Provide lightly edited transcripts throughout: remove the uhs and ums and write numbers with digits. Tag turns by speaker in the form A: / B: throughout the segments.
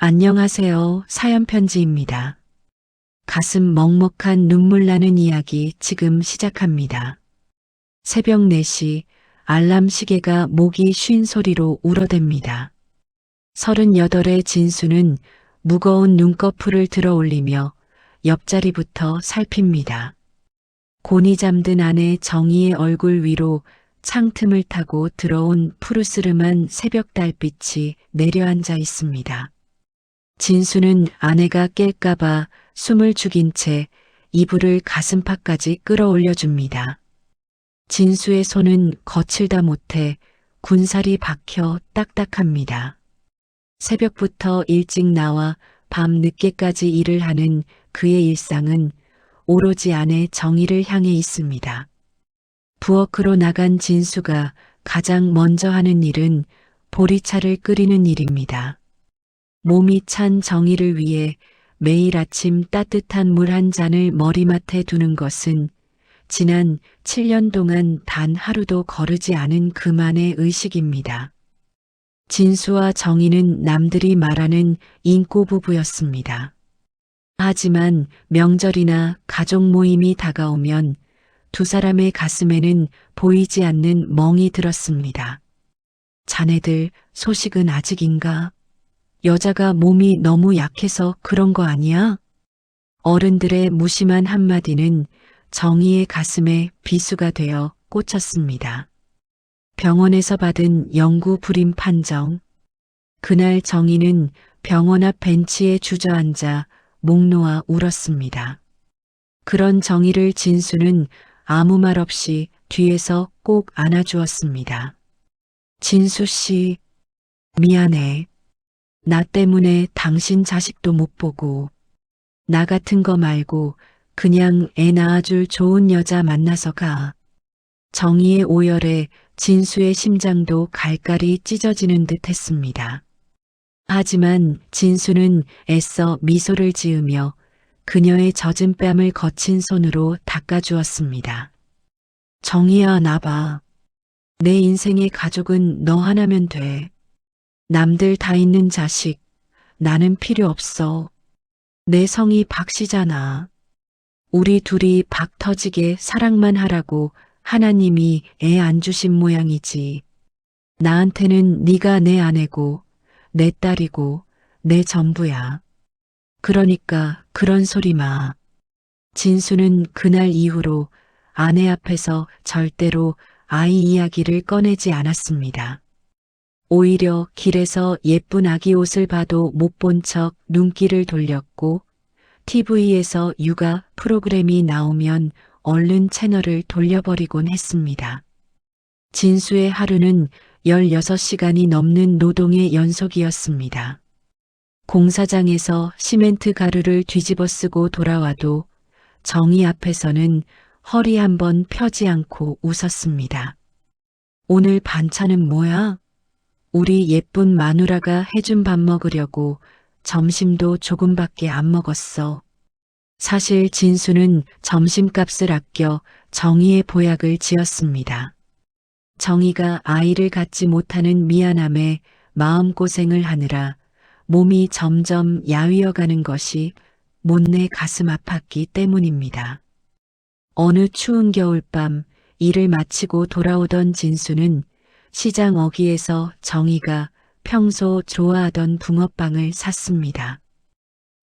A: 안녕하세요. 사연편지입니다. 가슴 먹먹한 눈물 나는 이야기 지금 시작합니다. 새벽 4시 알람 시계가 목이 쉰 소리로 울어댑니다. 38의 진수는 무거운 눈꺼풀을 들어 올리며 옆자리부터 살핍니다. 곤히 잠든 아내 정희의 얼굴 위로 창틈을 타고 들어온 푸르스름한 새벽 달빛이 내려앉아 있습니다. 진수는 아내가 깰까봐 숨을 죽인 채 이불을 가슴팍까지 끌어올려 줍니다. 진수의 손은 거칠다 못해 군살이 박혀 딱딱합니다. 새벽부터 일찍 나와 밤 늦게까지 일을 하는 그의 일상은 오로지 아내 정희를 향해 있습니다. 부엌으로 나간 진수가 가장 먼저 하는 일은 보리차를 끓이는 일입니다. 몸이 찬 정희를 위해 매일 아침 따뜻한 물 한 잔을 머리맡에 두는 것은 지난 7년 동안 단 하루도 거르지 않은 그만의 의식입니다. 진수와 정희는 남들이 말하는 인꼬 부부였습니다. 하지만 명절이나 가족 모임이 다가오면 두 사람의 가슴에는 보이지 않는 멍이 들었습니다. 자네들 소식은 아직인가? 여자가 몸이 너무 약해서 그런 거 아니야? 어른들의 무심한 한마디는 정희의 가슴에 비수가 되어 꽂혔습니다. 병원에서 받은 영구 불임 판정. 그날 정희는 병원 앞 벤치에 주저앉아 목 놓아 울었습니다. 그런 정희를 진수는 아무 말 없이 뒤에서 꼭 안아주었습니다. 진수 씨, 미안해. 나 때문에 당신 자식도 못 보고 나 같은 거 말고 그냥 애 낳아줄 좋은 여자 만나서 가. 정희의 오열에 진수의 심장도 갈갈이 찢어지는 듯 했습니다. 하지만 진수는 애써 미소를 지으며 그녀의 젖은 뺨을 거친 손으로 닦아주었습니다. 정희야, 나봐. 내 인생의 가족은 너 하나면 돼. 남들 다 있는 자식, 나는 필요 없어. 내 성이 박씨잖아. 우리 둘이 박 터지게 사랑만 하라고 하나님이 애 안 주신 모양이지. 나한테는 네가 내 아내고 내 딸이고 내 전부야. 그러니까 그런 소리 마. 진수는 그날 이후로 아내 앞에서 절대로 아이 이야기를 꺼내지 않았습니다. 오히려 길에서 예쁜 아기 옷을 봐도 못 본 척 눈길을 돌렸고 TV에서 육아 프로그램이 나오면 얼른 채널을 돌려버리곤 했습니다. 진수의 하루는 16시간이 넘는 노동의 연속이었습니다. 공사장에서 시멘트 가루를 뒤집어 쓰고 돌아와도 정희 앞에서는 허리 한번 펴지 않고 웃었습니다. 오늘 반찬은 뭐야? 우리 예쁜 마누라가 해준 밥 먹으려고 점심도 조금밖에 안 먹었어. 사실 진수는 점심값을 아껴 정희의 보약을 지었습니다. 정희가 아이를 갖지 못하는 미안함에 마음고생을 하느라 몸이 점점 야위어가는 것이 못내 가슴 아팠기 때문입니다. 어느 추운 겨울밤 일을 마치고 돌아오던 진수는 시장 어귀에서 정희가 평소 좋아하던 붕어빵을 샀습니다.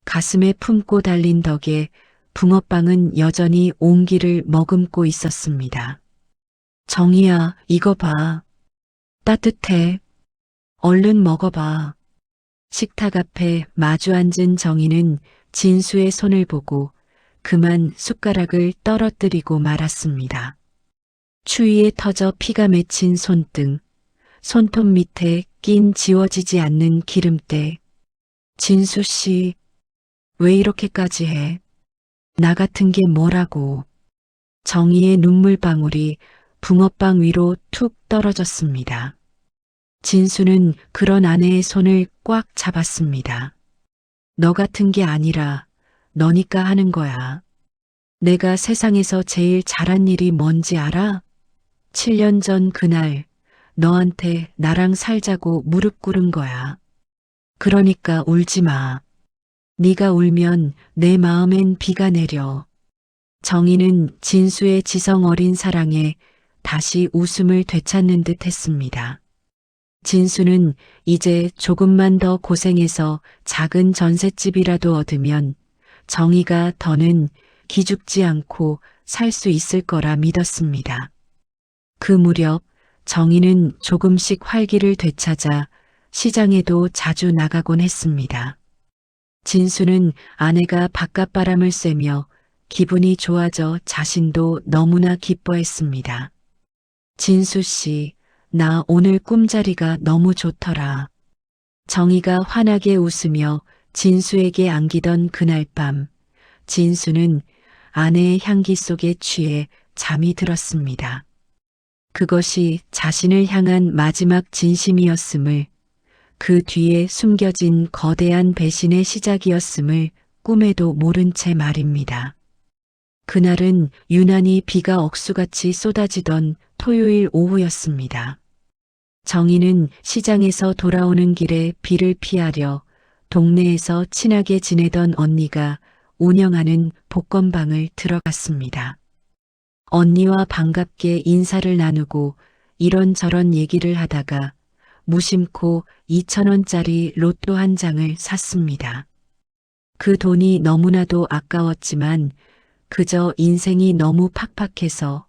A: 가슴에 품고 달린 덕에 붕어빵은 여전히 온기를 머금고 있었습니다. 정희야, 이거 봐. 따뜻해. 얼른 먹어봐. 식탁 앞에 마주 앉은 정희는 진수의 손을 보고 그만 숟가락을 떨어뜨리고 말았습니다. 추위에 터져 피가 맺힌 손등, 손톱 밑에 낀 지워지지 않는 기름때. 진수 씨, 왜 이렇게까지 해? 나 같은 게 뭐라고. 정희의 눈물방울이 붕어빵 위로 툭 떨어졌습니다. 진수는 그런 아내의 손을 꽉 잡았습니다. 너 같은 게 아니라 너니까 하는 거야. 내가 세상에서 제일 잘한 일이 뭔지 알아? 7년 전 그날 너한테 나랑 살자고 무릎 꿇은 거야. 그러니까 울지 마. 네가 울면 내 마음엔 비가 내려. 정희는 진수의 지성 어린 사랑에 다시 웃음을 되찾는 듯 했습니다. 진수는 이제 조금만 더 고생해서 작은 전셋집이라도 얻으면 정희가 더는 기죽지 않고 살 수 있을 거라 믿었습니다. 그 무렵 정희는 조금씩 활기를 되찾아 시장에도 자주 나가곤 했습니다. 진수는 아내가 바깥바람을 쐬며 기분이 좋아져 자신도 너무나 기뻐했습니다. 진수 씨, 나 오늘 꿈자리가 너무 좋더라. 정희가 환하게 웃으며 진수에게 안기던 그날 밤, 진수는 아내의 향기 속에 취해 잠이 들었습니다. 그것이 자신을 향한 마지막 진심이었음을, 그 뒤에 숨겨진 거대한 배신의 시작이었음을 꿈에도 모른 채 말입니다. 그날은 유난히 비가 억수같이 쏟아지던 토요일 오후였습니다. 정희는 시장에서 돌아오는 길에 비를 피하려 동네에서 친하게 지내던 언니가 운영하는 복권방을 들어갔습니다. 언니와 반갑게 인사를 나누고 이런저런 얘기를 하다가 무심코 2,000원짜리 로또 한 장을 샀습니다. 그 돈이 너무나도 아까웠지만 그저 인생이 너무 팍팍해서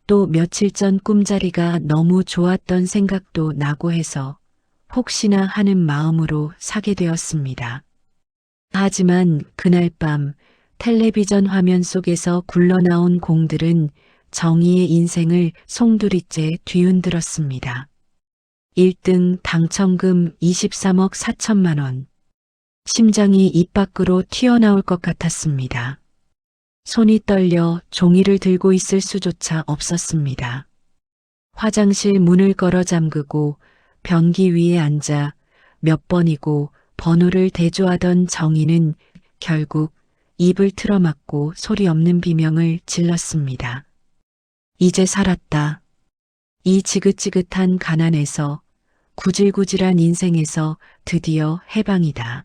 A: 또 며칠 전 꿈자리가 너무 좋았던 생각도 나고 해서 혹시나 하는 마음으로 사게 되었습니다. 하지만 그날 밤 텔레비전 화면 속에서 굴러나온 공들은 정희의 인생을 송두리째 뒤흔들었습니다. 1등 당첨금 23억 4천만 원. 심장이 입 밖으로 튀어나올 것 같았습니다. 손이 떨려 종이를 들고 있을 수조차 없었습니다. 화장실 문을 걸어 잠그고 변기 위에 앉아 몇 번이고 번호를 대조하던 정희는 결국 입을 틀어막고 소리 없는 비명을 질렀습니다. 이제 살았다. 이 지긋지긋한 가난에서, 구질구질한 인생에서 드디어 해방이다.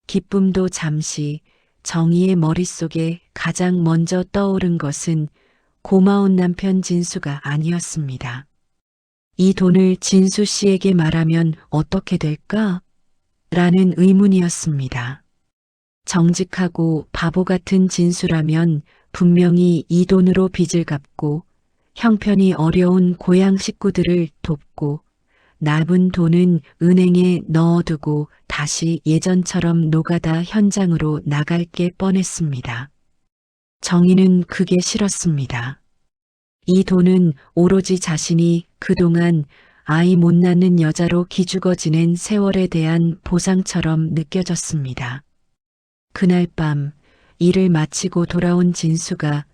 A: 기쁨도 잠시, 정희의 머릿속에 가장 먼저 떠오른 것은 고마운 남편 진수가 아니었습니다. 이 돈을 진수 씨에게 말하면 어떻게 될까? 라는 의문이었습니다. 정직하고 바보 같은 진수라면 분명히 이 돈으로 빚을 갚고 형편이 어려운 고향 식구들을 돕고 남은 돈은 은행에 넣어두고 다시 예전처럼 노가다 현장으로 나갈 게 뻔했습니다. 정희는 그게 싫었습니다. 이 돈은 오로지 자신이 그동안 아이 못 낳는 여자로 기죽어 지낸 세월에 대한 보상처럼 느껴졌습니다. 그날 밤 일을 마치고 돌아온 진수가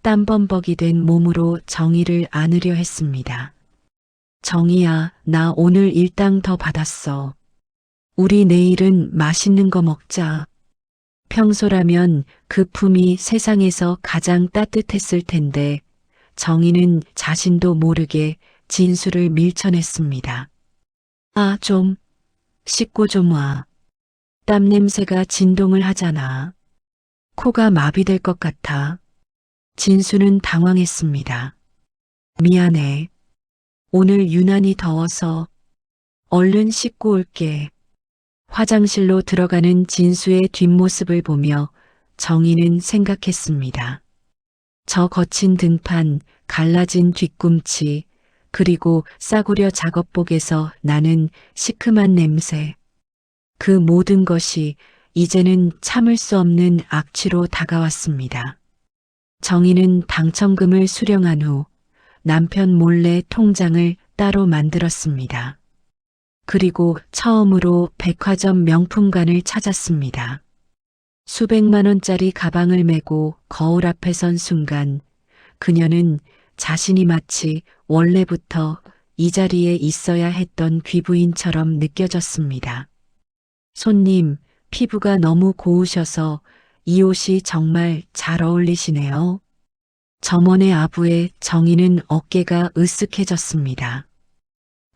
A: 땀범벅이 된 몸으로 정희를 안으려 했습니다. 정희야, 나 오늘 일당 더 받았어. 우리 내일은 맛있는 거 먹자. 평소라면 그 품이 세상에서 가장 따뜻했을 텐데 정희는 자신도 모르게 진수를 밀쳐냈습니다. 아, 좀 씻고 좀 와. 땀 냄새가 진동을 하잖아. 코가 마비될 것 같아. 진수는 당황했습니다. 미안해. 오늘 유난히 더워서 얼른 씻고 올게. 화장실로 들어가는 진수의 뒷모습을 보며 정희는 생각했습니다. 저 거친 등판, 갈라진 뒤꿈치, 그리고 싸구려 작업복에서 나는 시큼한 냄새. 그 모든 것이 이제는 참을 수 없는 악취로 다가왔습니다. 정희는 당첨금을 수령한 후 남편 몰래 통장을 따로 만들었습니다. 그리고 처음으로 백화점 명품관을 찾았습니다. 수백만 원짜리 가방을 메고 거울 앞에 선 순간 그녀는 자신이 마치 원래부터 이 자리에 있어야 했던 귀부인처럼 느껴졌습니다. 손님, 피부가 너무 고우셔서 이 옷이 정말 잘 어울리시네요. 점원의 아부에 정희는 어깨가 으쓱해졌습니다.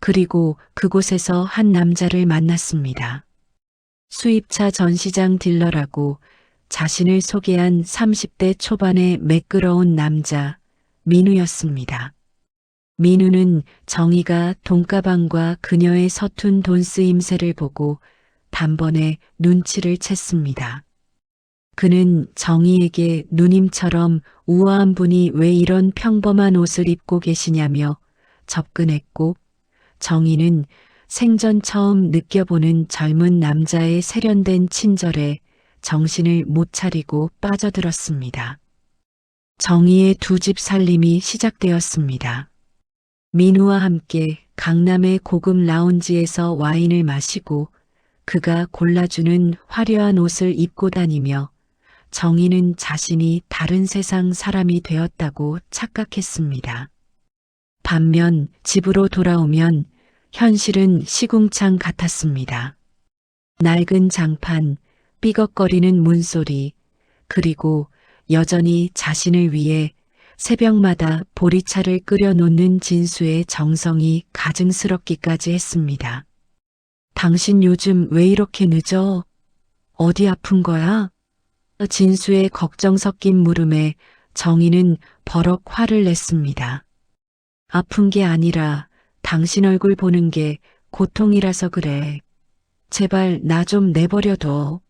A: 그리고 그곳에서 한 남자를 만났습니다. 수입차 전시장 딜러라고 자신을 소개한 30대 초반의 매끄러운 남자 민우였습니다. 민우는 정희가 돈가방과 그녀의 서툰 돈 쓰임새를 보고 단번에 눈치를 챘습니다. 그는 정희에게 누님처럼 우아한 분이 왜 이런 평범한 옷을 입고 계시냐며 접근했고, 정희는 생전 처음 느껴보는 젊은 남자의 세련된 친절에 정신을 못 차리고 빠져들었습니다. 정희의 두 집 살림이 시작되었습니다. 민우와 함께 강남의 고급 라운지에서 와인을 마시고 그가 골라주는 화려한 옷을 입고 다니며 정희는 자신이 다른 세상 사람이 되었다고 착각했습니다. 반면 집으로 돌아오면 현실은 시궁창 같았습니다. 낡은 장판, 삐걱거리는 문소리, 그리고 여전히 자신을 위해 새벽마다 보리차를 끓여 놓는 진수의 정성이 가증스럽기까지 했습니다. 당신 요즘 왜 이렇게 늦어? 어디 아픈 거야? 진수의 걱정 섞인 물음에 정희는 버럭 화를 냈습니다. 아픈 게 아니라 당신 얼굴 보는 게 고통이라서 그래. 제발 나 좀 내버려둬.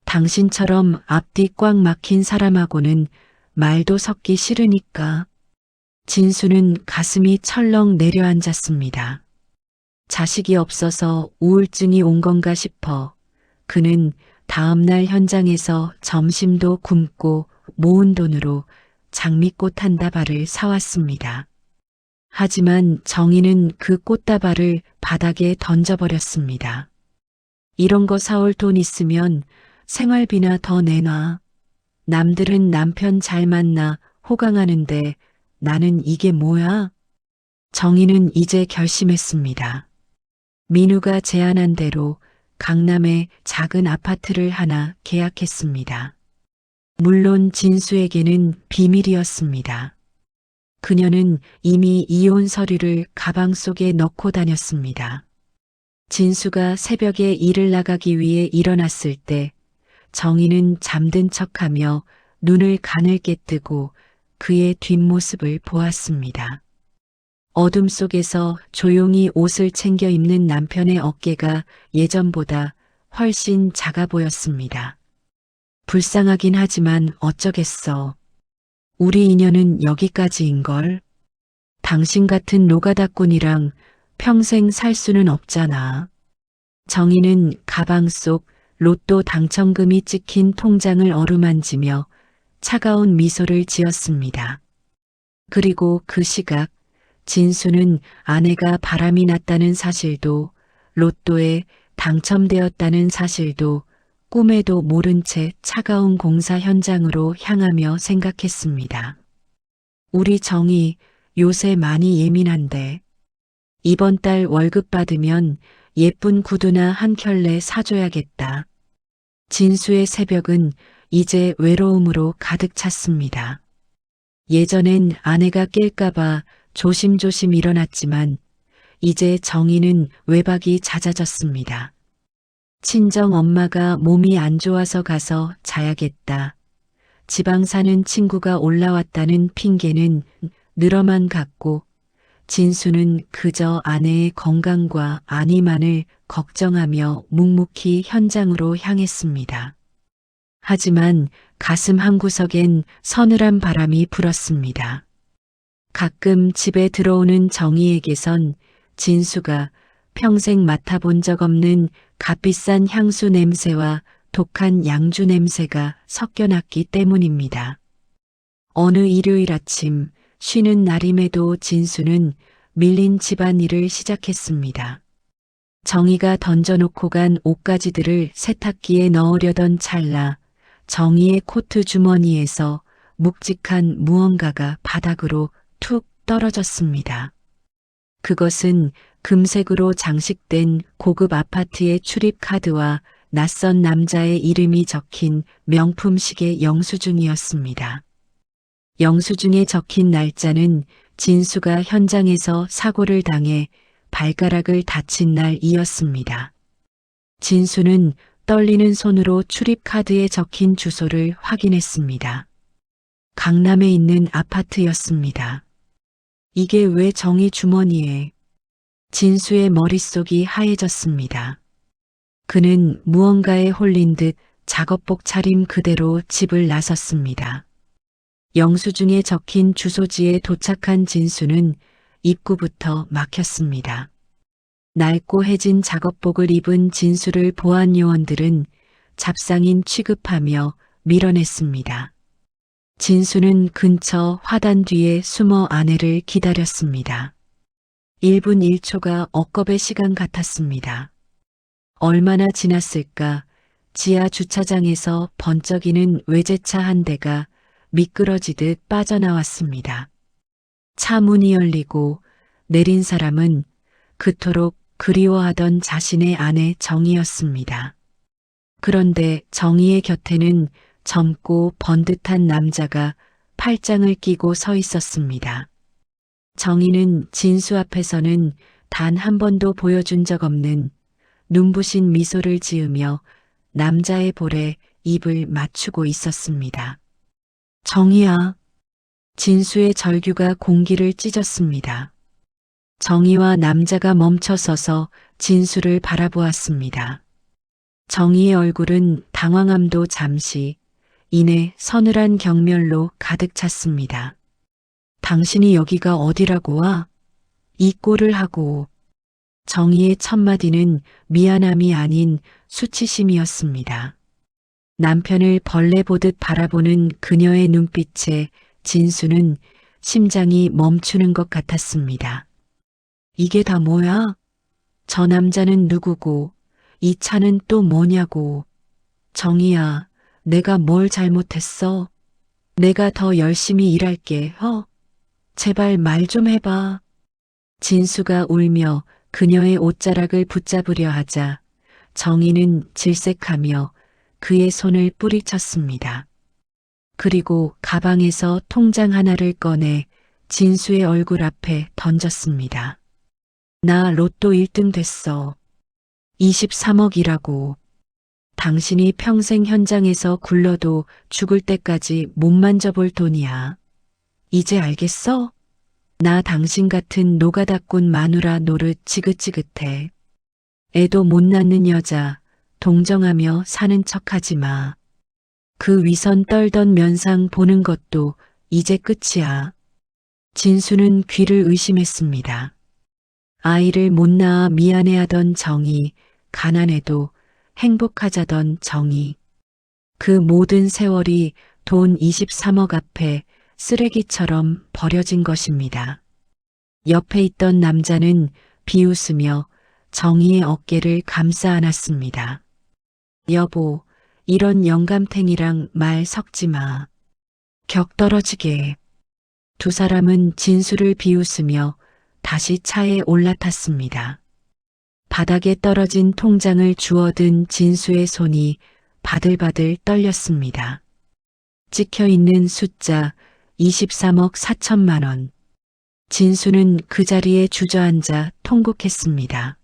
A: 당신처럼 앞뒤 꽉 막힌 사람하고는 말도 섞기 싫으니까. 진수는 가슴이 철렁 내려앉았습니다. 자식이 없어서 우울증이 온 건가 싶어 그는 다음날 현장에서 점심도 굶고 모은 돈으로 장미꽃 한 다발을 사왔습니다. 하지만 정희는 그 꽃다발을 바닥에 던져버렸습니다. 이런 거 사올 돈 있으면 생활비나 더 내놔. 남들은 남편 잘 만나 호강하는데 나는 이게 뭐야? 정희는 이제 결심했습니다. 민우가 제안한 대로 강남에 작은 아파트를 하나 계약했습니다. 물론 진수에게는 비밀이었습니다. 그녀는 이미 이혼 서류를 가방 속에 넣고 다녔습니다. 진수가 새벽에 일을 나가기 위해 일어났을 때 정희는 잠든 척하며 눈을 가늘게 뜨고 그의 뒷모습을 보았습니다. 어둠 속에서 조용히 옷을 챙겨 입는 남편의 어깨가 예전보다 훨씬 작아 보였습니다. 불쌍하긴 하지만 어쩌겠어. 우리 인연은 여기까지인걸. 당신 같은 노가다꾼이랑 평생 살 수는 없잖아. 정희는 가방 속 로또 당첨금이 찍힌 통장을 어루만지며 차가운 미소를 지었습니다. 그리고 그 시각 진수는 아내가 바람이 났다는 사실도 로또에 당첨되었다는 사실도 꿈에도 모른 채 차가운 공사 현장으로 향하며 생각했습니다. 우리 정희 요새 많이 예민한데 이번 달 월급 받으면 예쁜 구두나 한 켤레 사줘야겠다. 진수의 새벽은 이제 외로움으로 가득 찼습니다. 예전엔 아내가 깰까봐 조심조심 일어났지만 이제 정희는 외박이 잦아졌습니다. 친정 엄마가 몸이 안 좋아서 가서 자야겠다. 지방 사는 친구가 올라왔다는 핑계는 늘어만 갔고 진수는 그저 아내의 건강과 안위만을 걱정하며 묵묵히 현장으로 향했습니다. 하지만 가슴 한구석엔 서늘한 바람이 불었습니다. 가끔 집에 들어오는 정희에게선 진수가 평생 맡아본 적 없는 값비싼 향수 냄새와 독한 양주 냄새가 섞여났기 때문입니다. 어느 일요일 아침 쉬는 날임에도 진수는 밀린 집안일을 시작했습니다. 정희가 던져놓고 간 옷가지들을 세탁기에 넣으려던 찰나 정희의 코트 주머니에서 묵직한 무언가가 바닥으로 툭 떨어졌습니다. 그것은 금색으로 장식된 고급 아파트의 출입 카드와 낯선 남자의 이름이 적힌 명품 시계 영수증이었습니다. 영수증에 적힌 날짜는 진수가 현장에서 사고를 당해 발가락을 다친 날이었습니다. 진수는 떨리는 손으로 출입카드에 적힌 주소를 확인했습니다. 강남에 있는 아파트였습니다. 이게 왜 정희 주머니에? 진수의 머릿속이 하얘졌습니다. 그는 무언가에 홀린 듯 작업복 차림 그대로 집을 나섰습니다. 영수증에 적힌 주소지에 도착한 진수는 입구부터 막혔습니다. 낡고 해진 작업복을 입은 진수를 보안 요원들은 잡상인 취급하며 밀어냈습니다. 진수는 근처 화단 뒤에 숨어 아내를 기다렸습니다. 1분 1초가 억겁의 시간 같았습니다. 얼마나 지났을까? 지하 주차장에서 번쩍이는 외제차 한 대가 미끄러지듯 빠져나왔습니다. 차 문이 열리고 내린 사람은 그토록 그리워하던 자신의 아내 정희였습니다. 그런데 정희의 곁에는 젊고 번듯한 남자가 팔짱을 끼고 서 있었습니다. 정희는 진수 앞에서는 단 한 번도 보여준 적 없는 눈부신 미소를 지으며 남자의 볼에 입을 맞추고 있었습니다. 정희야. 진수의 절규가 공기를 찢었습니다. 정희와 남자가 멈춰서서 진수를 바라보았습니다. 정희의 얼굴은 당황함도 잠시, 이내 서늘한 경멸로 가득 찼습니다. 당신이 여기가 어디라고 와? 이 꼴을 하고. 정희의 첫마디는 미안함이 아닌 수치심이었습니다. 남편을 벌레 보듯 바라보는 그녀의 눈빛에 진수는 심장이 멈추는 것 같았습니다. 이게 다 뭐야? 저 남자는 누구고, 이 차는 또 뭐냐고. 정희야, 내가 뭘 잘못했어? 내가 더 열심히 일할게, 제발 말 좀 해봐. 진수가 울며 그녀의 옷자락을 붙잡으려 하자 정희는 질색하며 그의 손을 뿌리쳤습니다. 그리고 가방에서 통장 하나를 꺼내 진수의 얼굴 앞에 던졌습니다. 나 로또 1등 됐어. 23억이라고. 당신이 평생 현장에서 굴러도 죽을 때까지 못 만져볼 돈이야. 이제 알겠어? 나 당신 같은 노가다꾼 마누라 노릇 지긋지긋해. 애도 못 낳는 여자 동정하며 사는 척하지 마. 그 위선 떨던 면상 보는 것도 이제 끝이야. 진수는 귀를 의심했습니다. 아이를 못 낳아 미안해하던 정희, 가난해도 행복하자던 정희. 그 모든 세월이 돈 23억 앞에 쓰레기처럼 버려진 것입니다. 옆에 있던 남자는 비웃으며 정희의 어깨를 감싸 안았습니다. 여보, 이런 영감탱이랑 말 섞지 마. 격 떨어지게. 두 사람은 진수를 비웃으며 다시 차에 올라탔습니다. 바닥에 떨어진 통장을 주워든 진수의 손이 바들바들 떨렸습니다. 찍혀있는 숫자 23억 4천만 원. 진수는 그 자리에 주저앉아 통곡했습니다.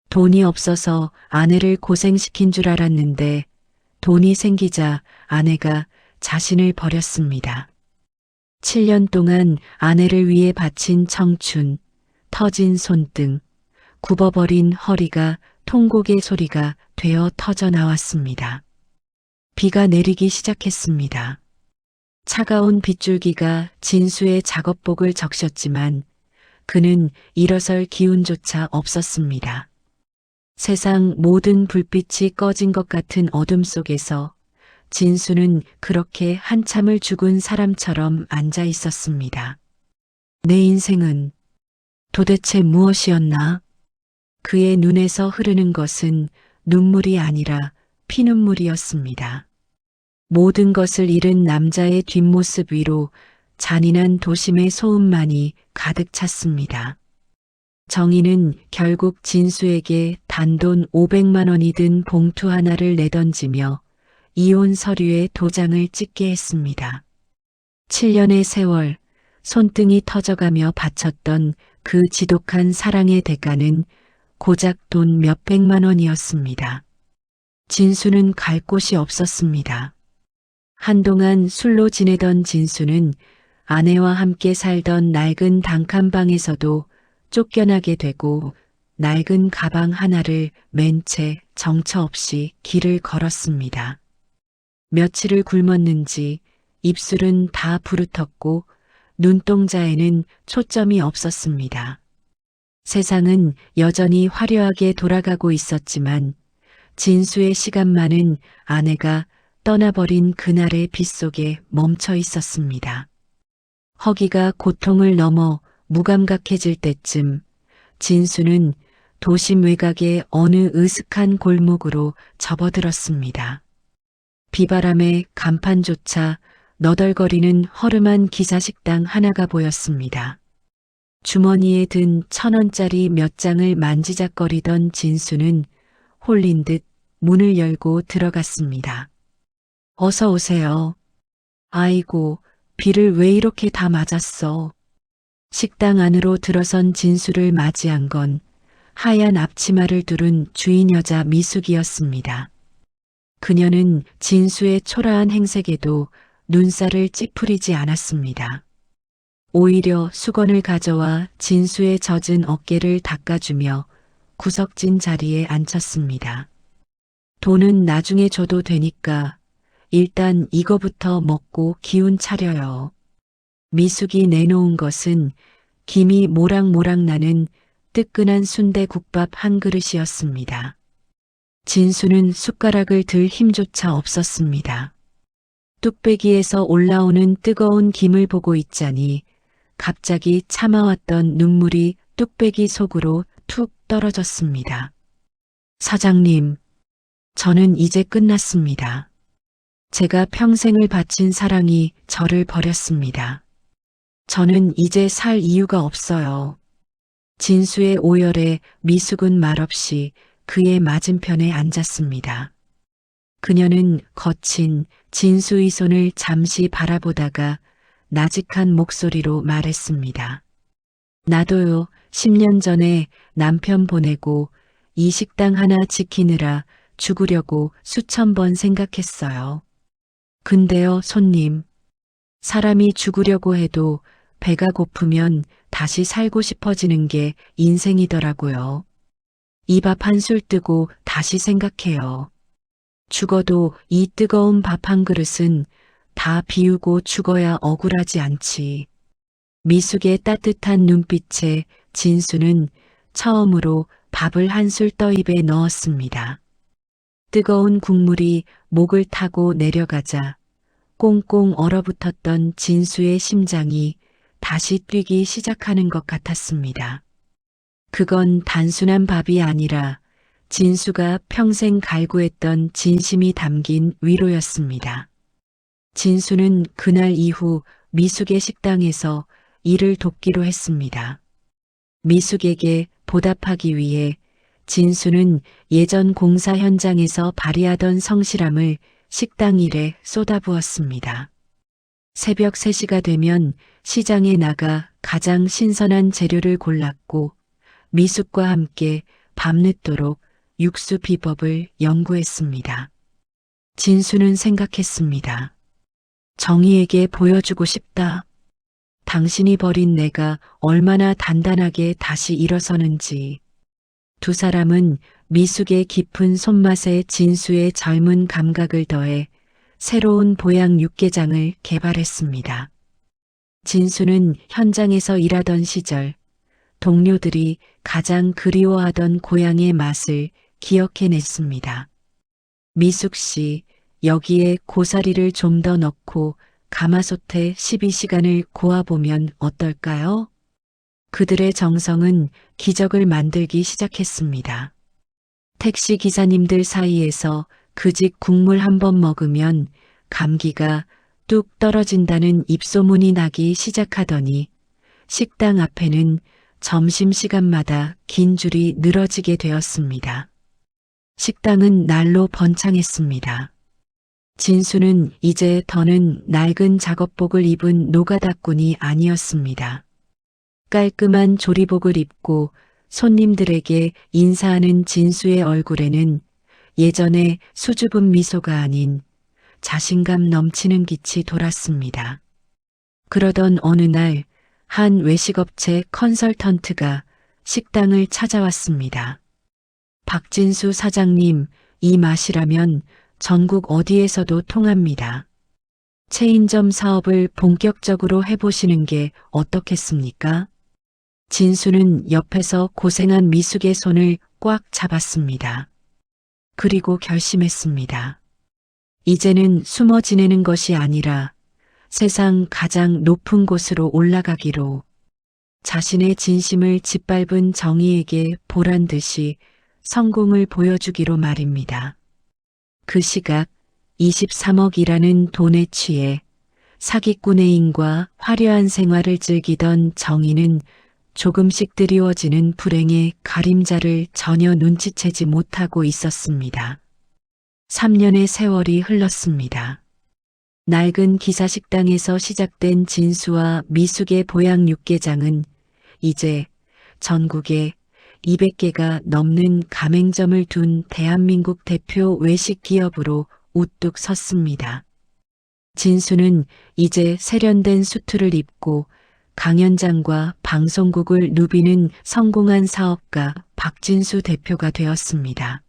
A: 돈이 없어서 아내를 고생시킨 줄 알았는데 돈이 생기자 아내가 자신을 버렸습니다. 7년 동안 아내를 위해 바친 청춘, 터진 손등, 굽어버린 허리가 통곡의 소리가 되어 터져 나왔습니다. 비가 내리기 시작했습니다. 차가운 빗줄기가 진수의 작업복을 적셨지만 그는 일어설 기운조차 없었습니다. 세상 모든 불빛이 꺼진 것 같은 어둠 속에서 진수는 그렇게 한참을 죽은 사람처럼 앉아 있었습니다. 내 인생은 도대체 무엇이었나? 그의 눈에서 흐르는 것은 눈물이 아니라 피눈물이었습니다. 모든 것을 잃은 남자의 뒷모습 위로 잔인한 도심의 소음만이 가득 찼습니다. 정희는 결국 진수에게 단돈 500만 원이 든 봉투 하나를 내던지며 이혼 서류에 도장을 찍게 했습니다. 7년의 세월, 손등이 터져가며 바쳤던 그 지독한 사랑의 대가는 고작 돈 몇백만 원이었습니다. 진수는 갈 곳이 없었습니다. 한동안 술로 지내던 진수는 아내와 함께 살던 낡은 단칸방에서도 쫓겨나게 되고 낡은 가방 하나를 맨 채 정처 없이 길을 걸었습니다. 며칠을 굶었는지 입술은 다 부르텄고 눈동자에는 초점이 없었습니다. 세상은 여전히 화려하게 돌아가고 있었지만 진수의 시간만은 아내가 떠나버린 그날의 빗속에 멈춰 있었습니다. 허기가 고통을 넘어 무감각해질 때쯤 진수는 도심 외곽의 어느 으슥한 골목으로 접어들었습니다. 비바람에 간판조차 너덜거리는 허름한 기사식당 하나가 보였습니다. 주머니에 든 1,000원짜리 몇 장을 만지작거리던 진수는 홀린 듯 문을 열고 들어갔습니다. 어서 오세요. 아이고, 비를 왜 이렇게 다 맞았어. 식당 안으로 들어선 진수를 맞이한 건 하얀 앞치마를 두른 주인 여자 미숙이었습니다. 그녀는 진수의 초라한 행색에도 눈살을 찌푸리지 않았습니다. 오히려 수건을 가져와 진수의 젖은 어깨를 닦아주며 구석진 자리에 앉혔습니다. 돈은 나중에 줘도 되니까 일단 이거부터 먹고 기운 차려요. 미숙이 내놓은 것은 김이 모락모락 나는 뜨끈한 순대국밥 한 그릇이었습니다. 진수는 숟가락을 들 힘조차 없었습니다. 뚝배기에서 올라오는 뜨거운 김을 보고 있자니 갑자기 참아왔던 눈물이 뚝배기 속으로 툭 떨어졌습니다. 사장님, 저는 이제 끝났습니다. 제가 평생을 바친 사랑이 저를 버렸습니다. 저는 이제 살 이유가 없어요. 진수의 오열에 미숙은 말없이 그의 맞은편에 앉았습니다. 그녀는 거친 진수의 손을 잠시 바라보다가 나직한 목소리로 말했습니다. 나도요, 10년 전에 남편 보내고 이 식당 하나 지키느라 죽으려고 수천 번 생각했어요. 근데요, 손님. 사람이 죽으려고 해도 배가 고프면 다시 살고 싶어지는 게 인생이더라고요. 이 밥 한 술 뜨고 다시 생각해요. 죽어도 이 뜨거운 밥 한 그릇은 다 비우고 죽어야 억울하지 않지. 미숙의 따뜻한 눈빛에 진수는 처음으로 밥을 한 술 떠 입에 넣었습니다. 뜨거운 국물이 목을 타고 내려가자 꽁꽁 얼어붙었던 진수의 심장이 다시 뛰기 시작하는 것 같았습니다. 그건 단순한 밥이 아니라 진수가 평생 갈구했던 진심이 담긴 위로였습니다. 진수는 그날 이후 미숙의 식당에서 일을 돕기로 했습니다. 미숙에게 보답하기 위해 진수는 예전 공사 현장에서 발휘하던 성실함을 식당 일에 쏟아부었습니다. 새벽 3시가 되면 시장에 나가 가장 신선한 재료를 골랐고 미숙과 함께 밤늦도록 육수 비법을 연구했습니다. 진수는 생각했습니다. 정희에게 보여주고 싶다. 당신이 버린 내가 얼마나 단단하게 다시 일어서는지. 두 사람은 미숙의 깊은 손맛에 진수의 젊은 감각을 더해 새로운 보양 육개장을 개발했습니다. 진수는 현장에서 일하던 시절 동료들이 가장 그리워하던 고향의 맛을 기억해냈습니다. 미숙 씨, 여기에 고사리를 좀 더 넣고 가마솥에 12시간을 고아보면 어떨까요? 그들의 정성은 기적을 만들기 시작했습니다. 택시 기사님들 사이에서 그 집 국물 한 번 먹으면 감기가 뚝 떨어진다는 입소문이 나기 시작하더니 식당 앞에는 점심시간마다 긴 줄이 늘어지게 되었습니다. 식당은 날로 번창했습니다. 진수는 이제 더는 낡은 작업복을 입은 노가다꾼이 아니었습니다. 깔끔한 조리복을 입고 손님들에게 인사하는 진수의 얼굴에는 예전의 수줍은 미소가 아닌 자신감 넘치는 빛이 돌았습니다. 그러던 어느 날 한 외식업체 컨설턴트가 식당을 찾아왔습니다. 박진수 사장님, 이 맛이라면 전국 어디에서도 통합니다. 체인점 사업을 본격적으로 해보시는 게 어떻겠습니까? 진수는 옆에서 고생한 미숙의 손을 꽉 잡았습니다. 그리고 결심했습니다. 이제는 숨어 지내는 것이 아니라 세상 가장 높은 곳으로 올라가기로. 자신의 진심을 짓밟은 정의에게 보란 듯이 성공을 보여주기로 말입니다. 그 시각 23억이라는 돈에 취해 사기꾼 애인과 화려한 생활을 즐기던 정의는 조금씩 드리워지는 불행의 가림자를 전혀 눈치채지 못하고 있었습니다. 3년의 세월이 흘렀습니다. 낡은 기사식당에서 시작된 진수와 미숙의 보양 육개장은 이제 전국에 200개가 넘는 가맹점을 둔 대한민국 대표 외식 기업으로 우뚝 섰습니다. 진수는 이제 세련된 수트를 입고 강연장과 방송국을 누비는 성공한 사업가 박진수 대표가 되었습니다.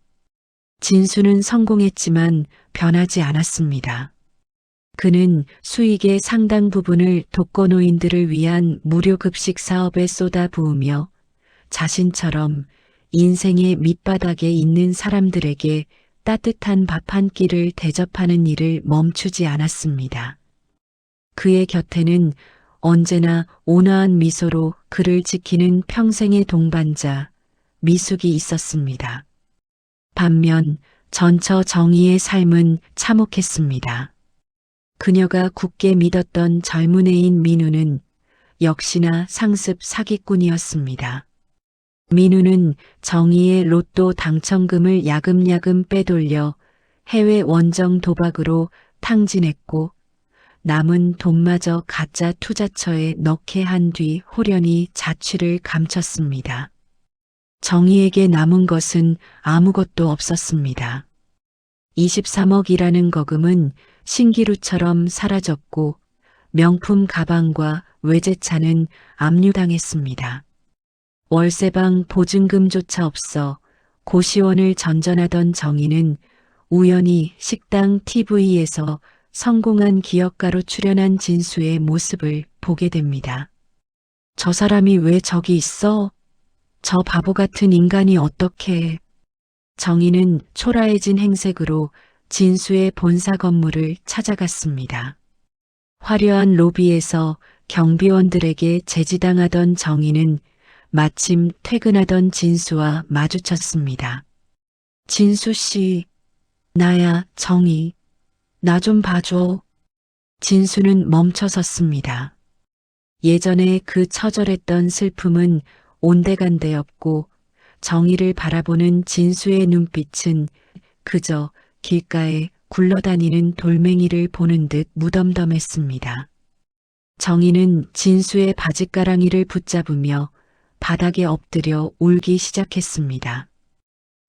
A: 진수는 성공했지만 변하지 않았습니다. 그는 수익의 상당 부분을 독거노인들을 위한 무료 급식 사업에 쏟아부으며 자신처럼 인생의 밑바닥에 있는 사람들에게 따뜻한 밥 한 끼를 대접하는 일을 멈추지 않았습니다. 그의 곁에는 언제나 온화한 미소로 그를 지키는 평생의 동반자 미숙이 있었습니다. 반면 전처 정의의 삶은 참혹했습니다. 그녀가 굳게 믿었던 젊은 애인 민우는 역시나 상습 사기꾼이었습니다. 민우는 정의의 로또 당첨금을 야금야금 빼돌려 해외 원정 도박으로 탕진했고 남은 돈마저 가짜 투자처에 넣게 한 뒤 호련히 자취를 감췄습니다. 정의에게 남은 것은 아무것도 없었습니다. 23억이라는 거금은 신기루처럼 사라졌고 명품 가방과 외제차는 압류당했습니다. 월세방 보증금조차 없어 고시원을 전전하던 정의는 우연히 식당 TV에서 성공한 기업가로 출연한 진수의 모습을 보게 됩니다. 저 사람이 왜 저기 있어? 저 바보 같은 인간이 어떻게? 정의는 초라해진 행색으로 진수의 본사 건물을 찾아갔습니다. 화려한 로비에서 경비원들에게 제지당하던 정의는 마침 퇴근하던 진수와 마주쳤습니다. 진수 씨, 나야 정의. 나 좀 봐줘. 진수는 멈춰섰습니다. 예전에 그 처절했던 슬픔은 온데간데 없고 정의를 바라보는 진수의 눈빛은 그저 길가에 굴러다니는 돌멩이를 보는 듯 무덤덤했습니다. 정의는 진수의 바짓가랑이를 붙잡으며 바닥에 엎드려 울기 시작했습니다.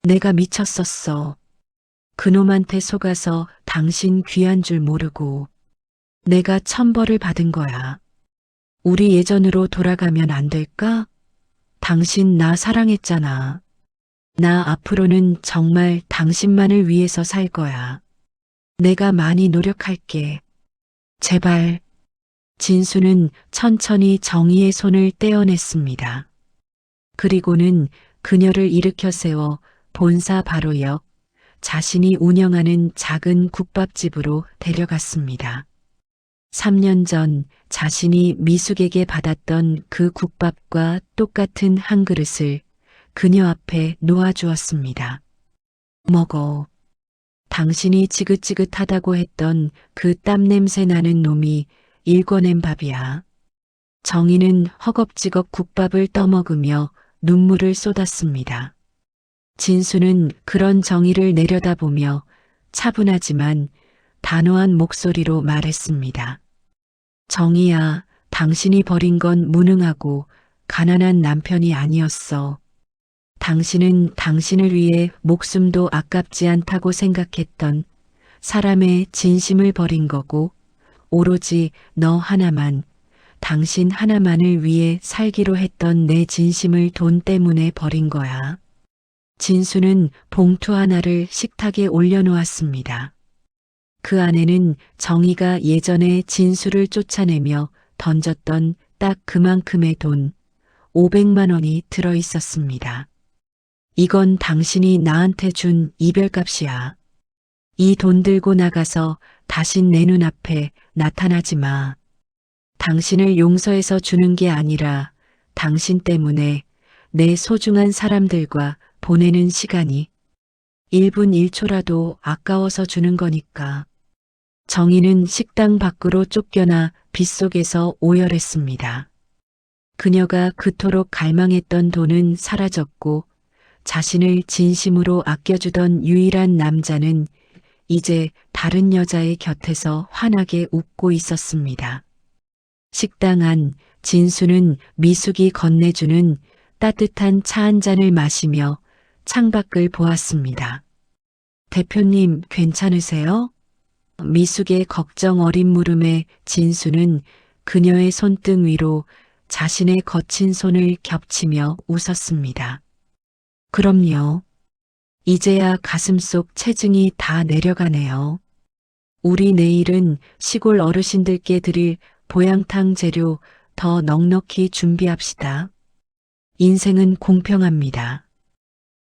A: 내가 미쳤었어. 그놈한테 속아서 당신 귀한 줄 모르고 내가 천벌을 받은 거야. 우리 예전으로 돌아가면 안 될까? 당신 나 사랑했잖아. 나 앞으로는 정말 당신만을 위해서 살 거야. 내가 많이 노력할게. 제발. 진수는 천천히 정의의 손을 떼어냈습니다. 그리고는 그녀를 일으켜 세워 본사 바로 옆 자신이 운영하는 작은 국밥집으로 데려갔습니다. 3년 전 자신이 미숙에게 받았던 그 국밥과 똑같은 한 그릇을 그녀 앞에 놓아주었습니다. 먹어. 당신이 지긋지긋하다고 했던 그 땀 냄새 나는 놈이 일궈낸 밥이야. 정의는 허겁지겁 국밥을 떠먹으며 눈물을 쏟았습니다. 진수는 그런 정의를 내려다보며 차분하지만 단호한 목소리로 말했습니다. 정의야, 당신이 버린 건 무능하고 가난한 남편이 아니었어. 당신은 당신을 위해 목숨도 아깝지 않다고 생각했던 사람의 진심을 버린 거고, 오로지 너 하나만, 당신 하나만을 위해 살기로 했던 내 진심을 돈 때문에 버린 거야. 진수는 봉투 하나를 식탁에 올려놓았습니다. 그 안에는 정희가 예전에 진수를 쫓아내며 던졌던 딱 그만큼의 돈, 500만 원이 들어 있었습니다. 이건 당신이 나한테 준 이별값이야. 이 돈 들고 나가서 다신 내 눈앞에 나타나지 마. 당신을 용서해서 주는 게 아니라 당신 때문에 내 소중한 사람들과 보내는 시간이 1분 1초라도 아까워서 주는 거니까. 정희는 식당 밖으로 쫓겨나 빗속에서 오열했습니다. 그녀가 그토록 갈망했던 돈은 사라졌고 자신을 진심으로 아껴주던 유일한 남자는 이제 다른 여자의 곁에서 환하게 웃고 있었습니다. 식당 안 진수는 미숙이 건네주는 따뜻한 차 한 잔을 마시며 창밖을 보았습니다. 대표님 괜찮으세요? 미숙의 걱정 어린 물음에 진수는 그녀의 손등 위로 자신의 거친 손을 겹치며 웃었습니다. 그럼요. 이제야 가슴속 체증이 다 내려가네요. 우리 내일은 시골 어르신들께 드릴 보양탕 재료 더 넉넉히 준비합시다. 인생은 공평합니다.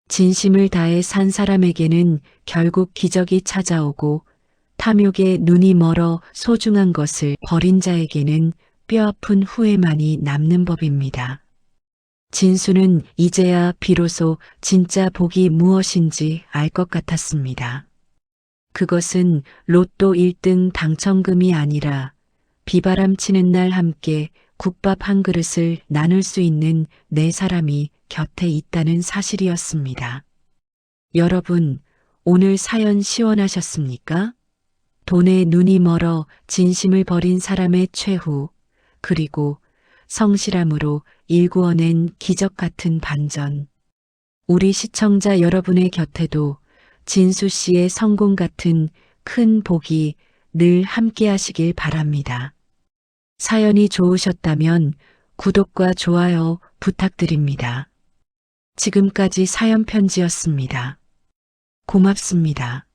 A: 진심을 다해 산 사람에게는 결국 기적이 찾아오고 탐욕에 눈이 멀어 소중한 것을 버린 자에게는 뼈아픈 후회만이 남는 법입니다. 진수는 이제야 비로소 진짜 복이 무엇인지 알 것 같았습니다. 그것은 로또 1등 당첨금이 아니라 비바람 치는 날 함께 국밥 한 그릇을 나눌 수 있는 네 사람이 곁에 있다는 사실이었습니다. 여러분, 오늘 사연 시원하셨습니까? 돈에 눈이 멀어 진심을 버린 사람의 최후, 그리고 성실함으로 일구어낸 기적 같은 반전. 우리 시청자 여러분의 곁에도 진수 씨의 성공 같은 큰 복이 늘 함께 하시길 바랍니다. 사연이 좋으셨다면 구독과 좋아요 부탁드립니다. 지금까지 사연 편지였습니다. 고맙습니다.